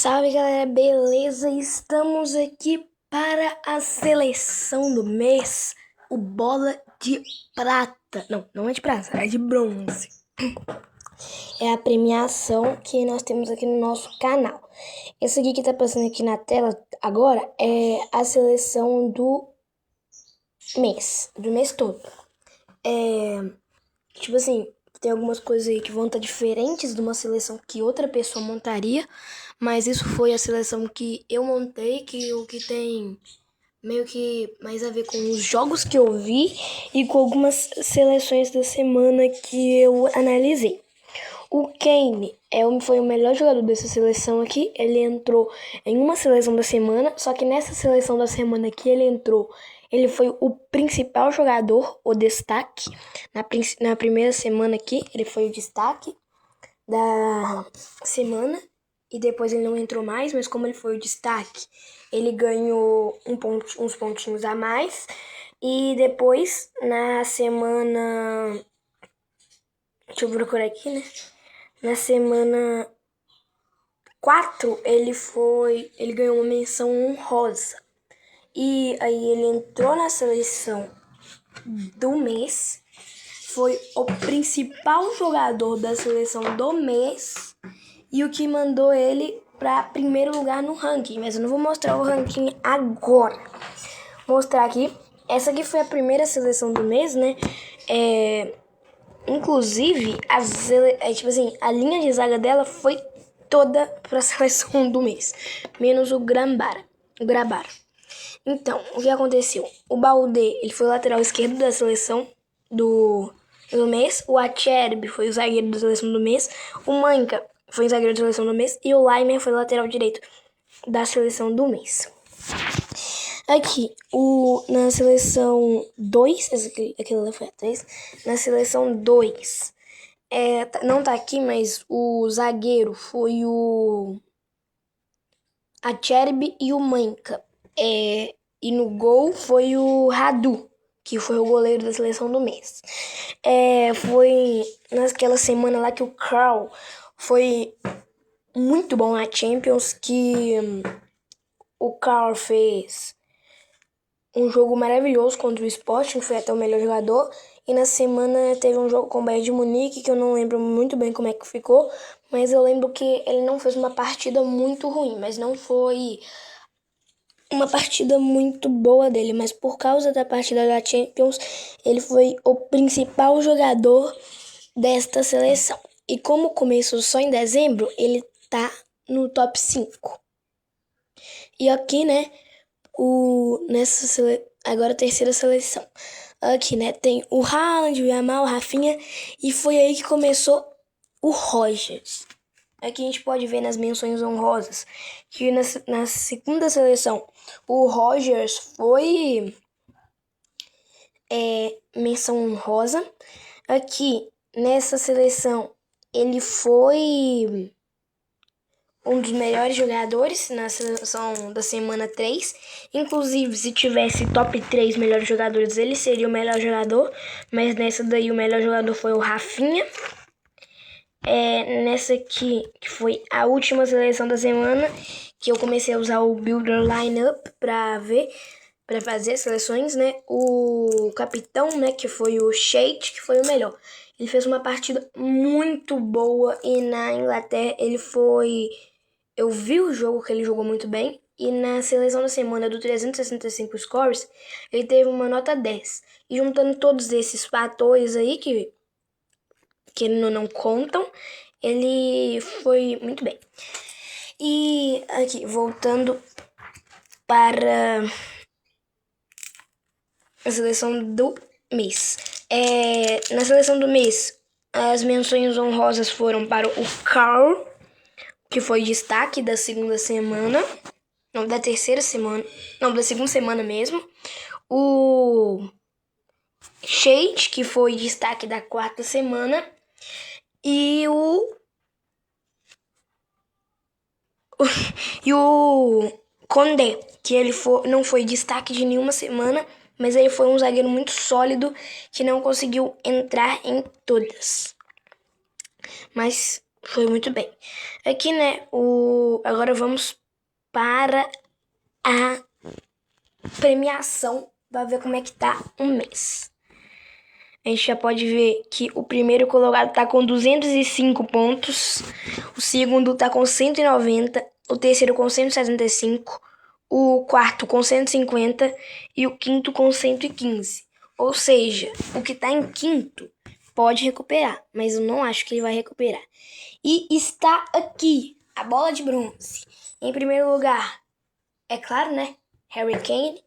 Salve galera, beleza? Estamos aqui para a seleção do mês, o Bola de Prata. Não é de prata, é de bronze. É a premiação que nós temos aqui no nosso canal. Esse aqui que tá passando aqui na tela agora é a seleção do mês todo. Tipo assim, tem algumas coisas aí que vão estar diferentes de uma seleção que outra pessoa montaria, mas isso foi a seleção que eu montei, que o que tem meio que mais a ver com os jogos que eu vi e com algumas seleções da semana que eu analisei. O Kane foi o melhor jogador dessa seleção aqui. Ele entrou em uma seleção da semana, só que nessa seleção da semana que ele entrou, ele foi o principal jogador, o destaque. Na primeira semana aqui, ele foi o destaque da semana. E depois ele não entrou mais, mas como ele foi o destaque, ele ganhou uns pontinhos a mais. E depois, na semana... Deixa eu procurar aqui, né? Na semana 4, ele ganhou uma menção honrosa. E aí ele entrou na seleção do mês, foi o principal jogador da seleção do mês e o que mandou ele para primeiro lugar no ranking. Mas eu não vou mostrar o ranking agora. Vou mostrar aqui. Essa aqui foi a primeira seleção do mês, né? Inclusive, tipo assim, a linha de zaga dela foi toda para a seleção do mês, menos o Grabara. Então, o que aconteceu? O Baldé, ele foi o lateral esquerdo da seleção do mês, o Acerbi foi o zagueiro da seleção do mês, o Manca foi o zagueiro da seleção do mês e o Laimer foi o lateral direito da seleção do mês. Aqui, na seleção 2, aquele lá foi a 3, na seleção 2, não tá aqui, mas o zagueiro foi o Acerbi e o Manca. E no gol foi o Radu, que foi o goleiro da seleção do mês. Foi naquela semana lá que o Carl foi muito bom na Champions, que o Carl fez um jogo maravilhoso contra o Sporting, foi até o melhor jogador. E na semana teve um jogo com o Bayern de Munique, que eu não lembro muito bem como é que ficou, mas eu lembro que ele não fez uma partida muito ruim, mas não foi uma partida muito boa dele, mas por causa da partida da Champions, ele foi o principal jogador desta seleção. E como começou só em dezembro, ele tá no top 5. E aqui, né, agora a terceira seleção. Aqui, né, tem o Haaland, o Yamal, o Rafinha, e foi aí que começou o Rogers. Aqui a gente pode ver nas menções honrosas que na segunda seleção o Rogers foi menção honrosa. Aqui nessa seleção ele foi um dos melhores jogadores na seleção da semana 3. Inclusive, se tivesse top 3 melhores jogadores, ele seria o melhor jogador. Mas nessa daí o melhor jogador foi o Rafinha. Nessa aqui, que foi a última seleção da semana, que eu comecei a usar o Builder Lineup para fazer seleções, né? O capitão, né, que foi o Sheik, que foi o melhor. Ele fez uma partida muito boa e na Inglaterra eu vi o jogo que ele jogou muito bem. E na seleção da semana do 365 scores, ele teve uma nota 10. E juntando todos esses fatores aí que não contam, ele foi muito bem. E aqui, voltando para a seleção do mês. Na seleção do mês, as menções honrosas foram para o Carl, que foi destaque da segunda semana. Não, da terceira semana. Não, da segunda semana mesmo. O Shade, que foi destaque da quarta semana. E o Condé, que ele não foi destaque de nenhuma semana, mas ele foi um zagueiro muito sólido que não conseguiu entrar em todas. Mas foi muito bem. Aqui, né, agora vamos para a premiação para ver como é que tá o mês. A gente já pode ver que o primeiro colocado tá com 205 pontos, o segundo tá com 190, o terceiro com 175, o quarto com 150 e o quinto com 115. Ou seja, o que tá em quinto pode recuperar, mas eu não acho que ele vai recuperar. E está aqui a bola de bronze. Em primeiro lugar, é claro, né? Harry Kane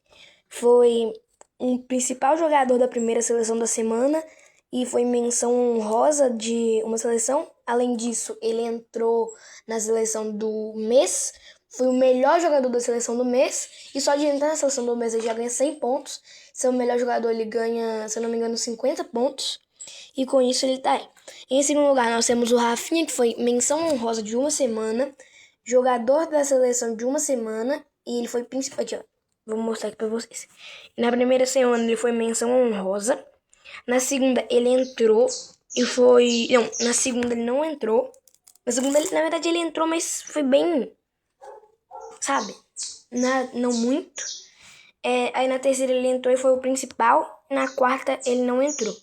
foi um principal jogador da primeira seleção da semana e foi menção honrosa de uma seleção. Além disso, ele entrou na seleção do mês, foi o melhor jogador da seleção do mês e só de entrar na seleção do mês ele já ganha 100 pontos. Ser o melhor jogador ele ganha, se eu não me engano, 50 pontos e com isso ele tá aí. Em segundo lugar, nós temos o Rafinha, que foi menção honrosa de uma semana, jogador da seleção de uma semana e ele foi principal. Aqui, ó. Vou mostrar aqui pra vocês. Na primeira semana ele foi menção honrosa. Na segunda ele entrou e foi... Não, na segunda ele não entrou. Na segunda, na verdade, ele entrou, mas foi bem... Sabe? Não muito. Aí na terceira ele entrou e foi o principal. Na quarta ele não entrou.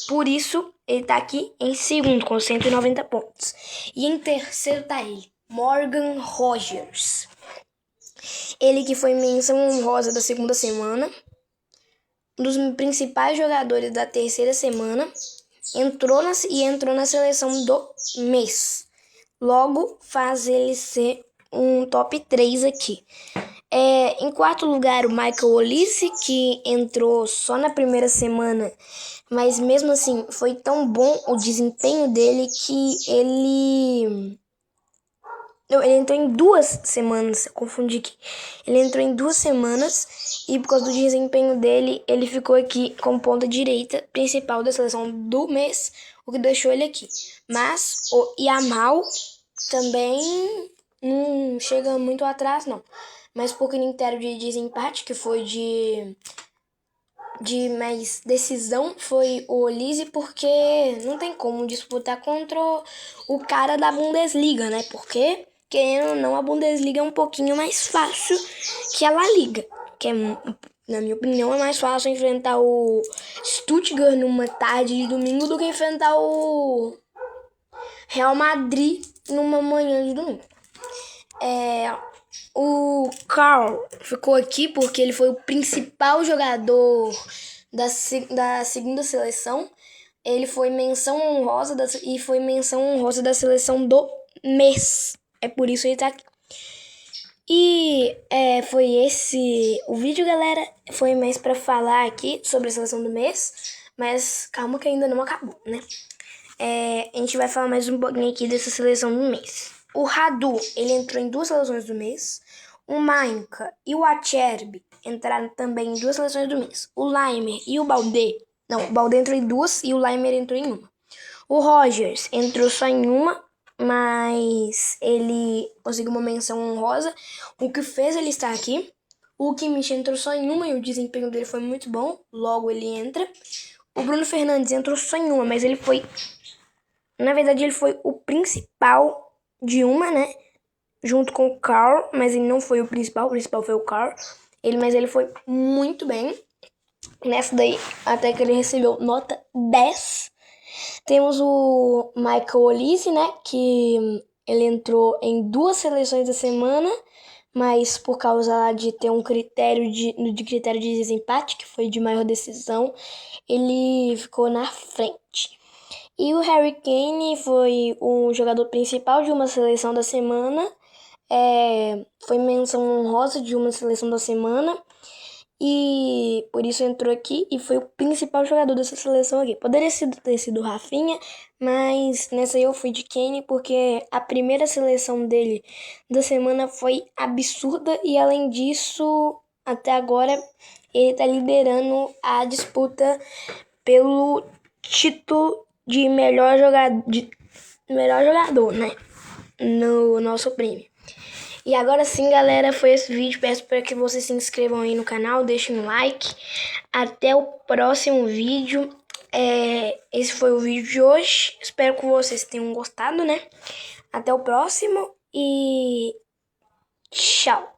Por isso, ele tá aqui em segundo, com 190 pontos. E em terceiro tá ele, Morgan Rogers. Ele que foi menção honrosa da segunda semana, um dos principais jogadores da terceira semana, entrou na seleção do mês. Logo, faz ele ser um top 3 aqui. Em quarto lugar, o Michael Olise, que entrou só na primeira semana, mas mesmo assim foi tão bom o desempenho dele que ele entrou em 2 semanas, eu confundi aqui. Ele entrou em 2 semanas e por causa do desempenho dele, ele ficou aqui como ponta direita principal da seleção do mês, o que deixou ele aqui. Mas o Yamal também não chega muito atrás, não. Mas por critério de desempate, que foi de mais decisão, foi o Olise, porque não tem como disputar contra o cara da Bundesliga, né? Porque, querendo ou não, a Bundesliga é um pouquinho mais fácil que a La Liga. Que é, na minha opinião, é mais fácil enfrentar o Stuttgart numa tarde de domingo do que enfrentar o Real Madrid numa manhã de domingo. O Carl ficou aqui porque ele foi o principal jogador da segunda seleção. Ele foi menção honrosa e foi menção honrosa da seleção do mês. É por isso ele tá aqui. E foi esse o vídeo, galera. Foi mais pra falar aqui sobre a seleção do mês. Mas calma que ainda não acabou, né? A gente vai falar mais um pouquinho aqui dessa seleção do mês. O Radu, ele entrou em 2 seleções do mês. O Mainka e o Acerbi entraram também em 2 seleções do mês. O Laimer e o Baldé... Não, o Baldé entrou em 2 e o Laimer entrou em 1. O Rogers entrou só em 1, mas ele conseguiu uma menção honrosa, o que fez ele estar aqui. O Kimmich entrou só em 1 e o desempenho dele foi muito bom, logo ele entra. O Bruno Fernandes entrou só em 1, mas ele foi... Na verdade, ele foi o principal de 1, né? Junto com o Carl, mas ele não foi o principal foi o Carl. Mas ele foi muito bem. Nessa daí, até que ele recebeu nota 10. Temos o Michael Olise, né? Que ele entrou em 2 seleções da semana, mas por causa lá de ter um critério critério de desempate, que foi de maior decisão, ele ficou na frente. E o Harry Kane foi um jogador principal de uma seleção da semana. Foi menção honrosa de uma seleção da semana. E por isso entrou aqui e foi o principal jogador dessa seleção aqui. Poderia ter sido o Rafinha, mas nessa aí eu fui de Kane porque a primeira seleção dele da semana foi absurda. E além disso, até agora ele tá liderando a disputa pelo título de melhor jogador, né? No nosso prêmio. E agora sim, galera, foi esse vídeo. Peço para que vocês se inscrevam aí no canal, deixem um like. Até o próximo vídeo. Esse foi o vídeo de hoje. Espero que vocês tenham gostado, né? Até o próximo e tchau!